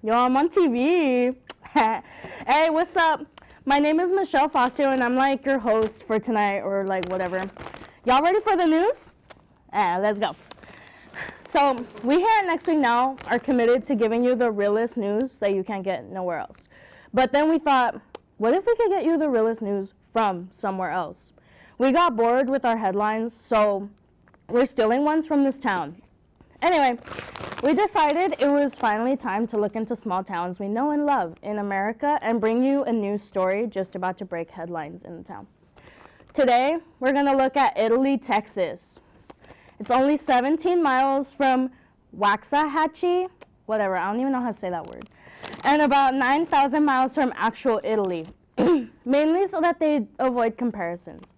Yo, I'm on TV. Hey, what's up? My name is Michelle Foster, and I'm like your host for tonight, or like whatever. Y'all ready for the news? Let's go. So, we here at Next Week Now are committed to giving you the realest news that you can't get nowhere else. But then we thought, what if we could get you the realest news from somewhere else? We got bored with our headlines, so we're stealing ones from this town. Anyway, we decided it was finally time to look into small towns we know and love in America and bring you a news story just about to break headlines in the town. Today, we're going to look at Italy, Texas. It's only 17 miles from Waxahachie, whatever, I don't even know how to say that word, and about 9,000 miles from actual Italy, mainly so that they avoid comparisons.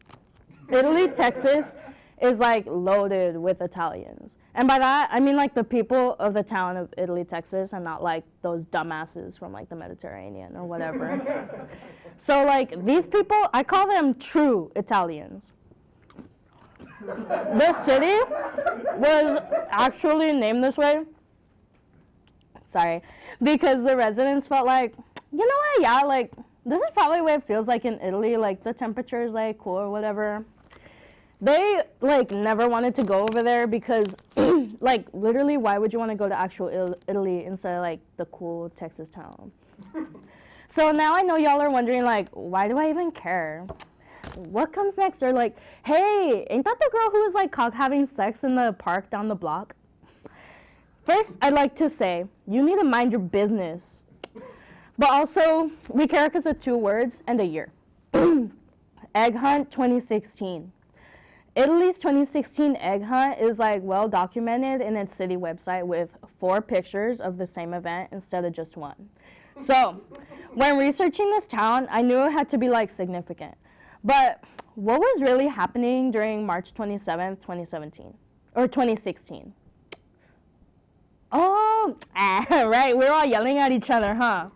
Italy, Texas is like loaded with Italians. And by that, I mean like the people of the town of Italy, Texas, and not like those dumbasses from like the Mediterranean or whatever. So like these people, I call them true Italians. This city was actually named this way, sorry, because the residents felt like, you know what, yeah, like this is probably what it feels like in Italy, like the temperature is like cool or whatever. They like never wanted to go over there because like literally why would you want to go to actual Italy instead of like the cool Texas town? So now I know y'all are wondering like, why do I even care? What comes next? Or like, hey, ain't that the girl who was like caught having sex in the park down the block? First, I'd like to say, you need to mind your business. But also, we care because of 2 words and a year. Egg Hunt 2016. Italy's 2016 egg hunt is like well documented in its city website with 4 pictures of the same event instead of just 1. So when researching this town, I knew it had to be like significant. But what was really happening during March 27th, 2017 or 2016? Oh, right, we're all yelling at each other, huh?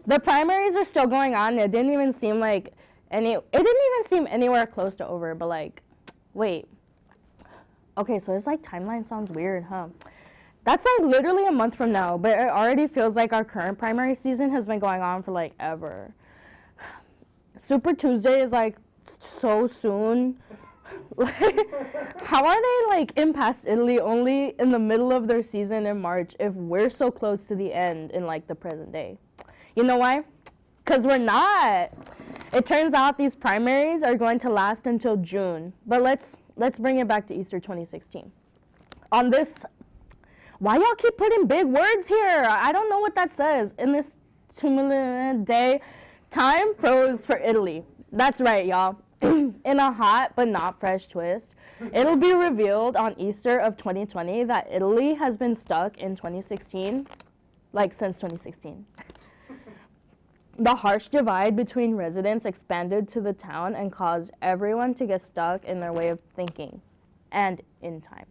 The primaries are still going on. It didn't even seem like anywhere close to over, but like, wait. Okay, so this like timeline sounds weird, huh? That's like literally a month from now, but it already feels like our current primary season has been going on for like ever. Super Tuesday is like so soon. How are they like in past Italy only in the middle of their season in March if we're so close to the end in like the present day? You know why? Because we're not. It turns out these primaries are going to last until June. But let's bring it back to Easter 2016. On this, why y'all keep putting big words here? I don't know what that says. In this day, time froze for Italy. That's right, y'all. In a hot but not fresh twist, it'll be revealed on Easter of 2020 that Italy has been stuck in 2016, like since 2016. The harsh divide between residents expanded to the town and caused everyone to get stuck in their way of thinking and in time.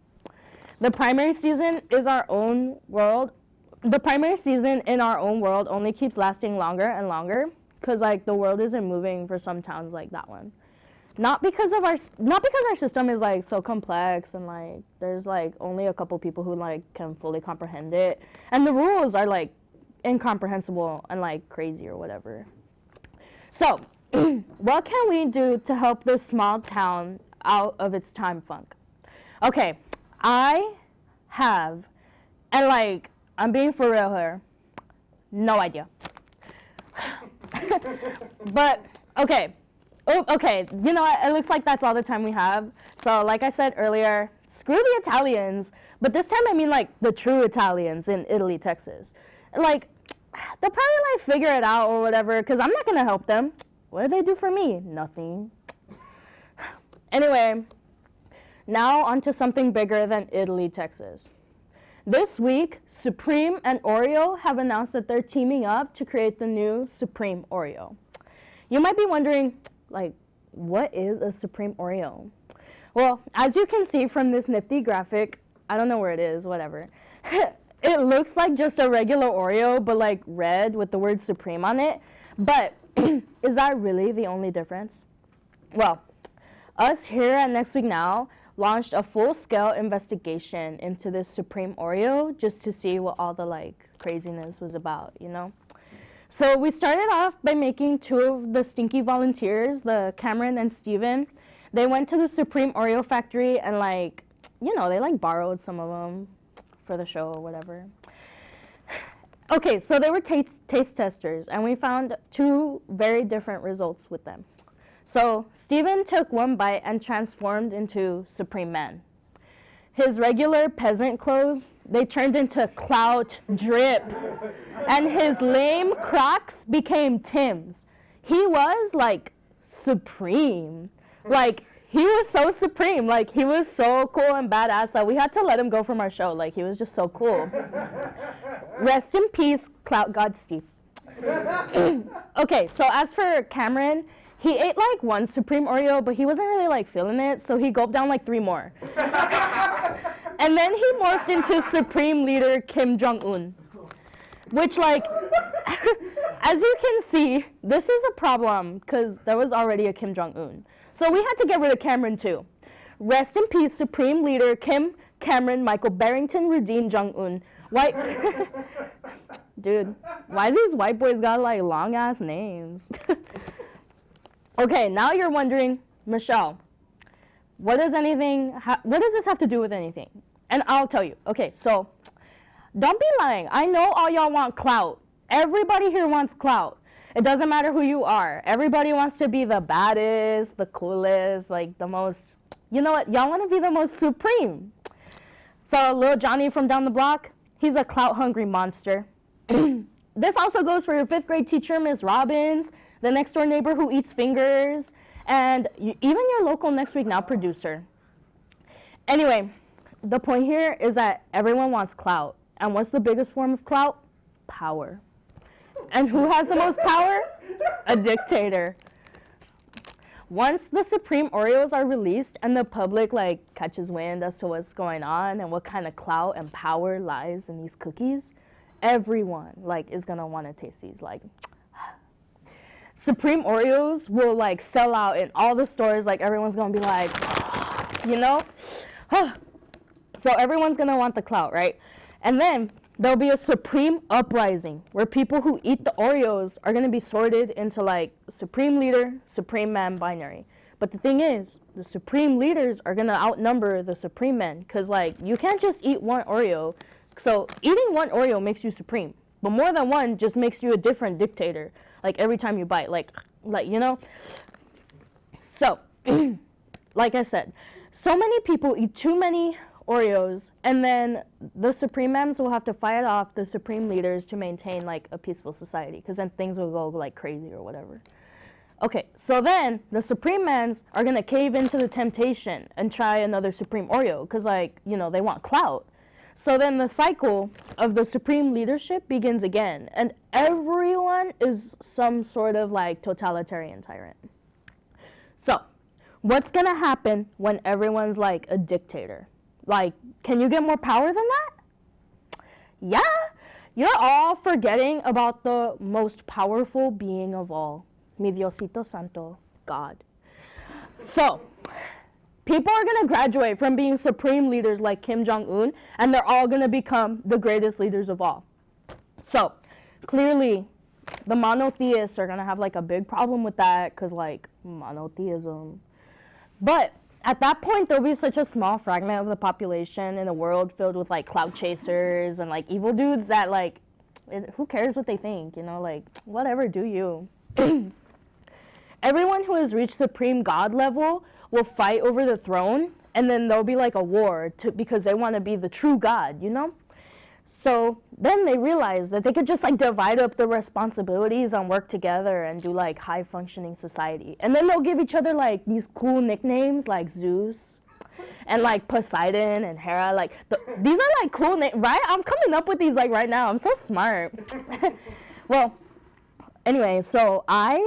The primary season in our own world only keeps lasting longer and longer because like the world isn't moving for some towns like that one. Not because our system is like so complex and like there's like only a couple people who like can fully comprehend it and the rules are like incomprehensible and like crazy or whatever. So, what can we do to help this small town out of its time funk? Okay, I have, and like I'm being for real here, no idea. But okay. Oh, okay, you know what, it looks like that's all the time we have. So like I said earlier, screw the Italians, but this time I mean like the true Italians in Italy, Texas. Like, they'll probably like figure it out or whatever, because I'm not going to help them. What do they do for me? Nothing. Anyway, now onto something bigger than Italy, Texas. This week, Supreme and Oreo have announced that they're teaming up to create the new Supreme Oreo. You might be wondering, like, what is a Supreme Oreo? Well, as you can see from this nifty graphic, I don't know where it is, whatever. It looks like just a regular Oreo, but like red with the word Supreme on it. But is that really the only difference? Well, us here at Next Week Now, launched a full-scale investigation into this Supreme Oreo just to see what all the like craziness was about, you know? So we started off by making two of the stinky volunteers, the Cameron and Steven. They went to the Supreme Oreo factory and like, you know, they like borrowed some of them for the show or whatever. Okay, so they were taste testers and we found two very different results with them. So Steven took one bite and transformed into Supreme Man. His regular peasant clothes, they turned into Clout Drip. And his lame Crocs became Tim's. He was like supreme. Like he was so supreme. Like he was so cool and badass that we had to let him go from our show. Like he was just so cool. Rest in peace, Clout God Steve. Okay, so as for Cameron, he ate like one Supreme Oreo, but he wasn't really like feeling it, so he gulped down like 3 more. And then he morphed into Supreme Leader Kim Jong-un, which like, as you can see, this is a problem because there was already a Kim Jong-un. So we had to get rid of Cameron too. Rest in peace, Supreme Leader Kim Cameron Michael Barrington Rudine Jong-un. White, dude, why these white boys got like long ass names? Okay, now you're wondering, Michelle, what does this have to do with anything? And I'll tell you. Okay, so don't be lying. I know all y'all want clout. Everybody here wants clout. It doesn't matter who you are. Everybody wants to be the baddest, the coolest, like the most, you know what? Y'all want to be the most supreme. So little Johnny from down the block, he's a clout-hungry monster. This also goes for your 5th grade teacher, Miss Robbins, the next door neighbor who eats fingers, and even your local Next Week Now producer. Anyway, the point here is that everyone wants clout. And what's the biggest form of clout? Power. And who has the most power? A dictator. Once the Supreme Oreos are released and the public like catches wind as to what's going on and what kind of clout and power lies in these cookies, everyone like is gonna want to taste these. Like Supreme Oreos will like sell out in all the stores. Like everyone's gonna be like, you know, so everyone's gonna want the clout, right? And then there'll be a Supreme uprising where people who eat the Oreos are gonna be sorted into like Supreme Leader, Supreme Man binary. But the thing is, the Supreme Leaders are gonna outnumber the Supreme Men because like you can't just eat one Oreo. So eating one Oreo makes you supreme, but more than one just makes you a different dictator. Like every time you bite, like you know. So, like I said, so many people eat too many Oreos, and then the Supreme Mems will have to fight off the Supreme Leaders to maintain like a peaceful society, because then things will go like crazy or whatever. Okay, so then the Supreme Mems are gonna cave into the temptation and try another Supreme Oreo, because like, you know, they want clout. So then the cycle of the Supreme Leadership begins again, and everyone is some sort of like totalitarian tyrant. So what's gonna happen when everyone's like a dictator? Like, can you get more power than that? Yeah, you're all forgetting about the most powerful being of all, mi Diosito Santo, God. So people are gonna graduate from being supreme leaders like Kim Jong-un, and they're all gonna become the greatest leaders of all. So clearly, the monotheists are gonna have like a big problem with that, cause like monotheism. But at that point, there'll be such a small fragment of the population in a world filled with like clout chasers and like evil dudes that like, who cares what they think, you know, like whatever, do you. Everyone who has reached supreme God level will fight over the throne, and then there'll be like a war because they want to be the true God, you know? So then they realize that they could just like divide up the responsibilities and work together and do like high functioning society. And then they'll give each other like these cool nicknames like Zeus and like Poseidon and Hera. Like these are like cool names, right? I'm coming up with these like right now. I'm so smart. Well, anyway, so I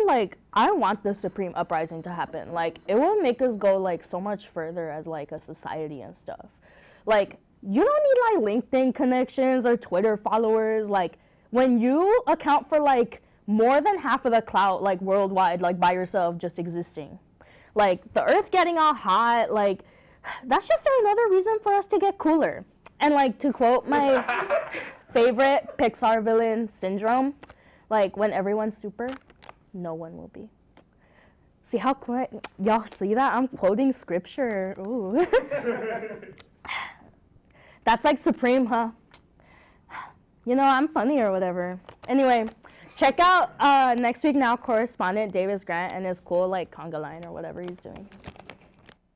want the Supreme Uprising to happen. Like it will make us go like so much further as like a society and stuff. Like you don't need like LinkedIn connections or Twitter followers. Like when you account for like more than half of the clout like worldwide, like by yourself just existing, like the earth getting all hot, like That's just another reason for us to get cooler. And like to quote my favorite Pixar villain, Syndrome, like when everyone's super, no one will be. See how quick, y'all see that? I'm quoting scripture. Ooh. That's like Supreme, huh? You know, I'm funny or whatever. Anyway, check out Next Week Now correspondent Davis Grant and his cool like conga line or whatever he's doing.